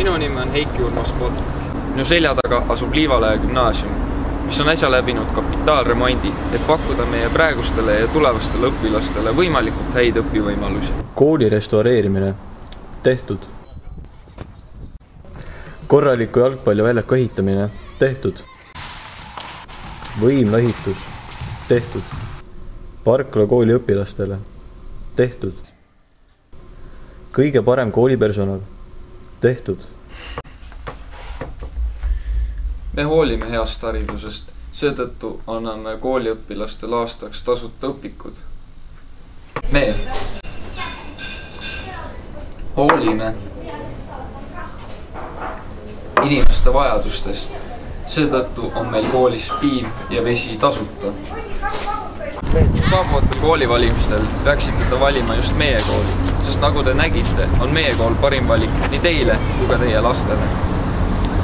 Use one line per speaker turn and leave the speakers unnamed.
Minu nimi on Heiki Urmas Potk. Minu selja taga asub Liivalaia gümnaasium, mis on äsja läbinud kapitaalremondi, et pakkuda meie praegustele ja tulevastele õpilastele võimalikult häid õpivõimalusi.
Kooli restaureerimine tehtud. Korraliku jalgpalliväljaku ehitamine tehtud. Võimlaehitus tehtud. Parkla kooli õpilastele tehtud. Kõige parem koolipersonal tehtud.
Me hoolime heast haridusest, seetõttu anname kooliõpilastele aastaks tasuta õpikud. Me hoolime inimeste vajadustest, seetõttu on meil koolis piim ja vesi tasuta. Saabuvatel koolivalimistel peaksite te valima just meie kooli, sest nagu te nägite, on meie kool parim valik nii teile kui ka teie lastele.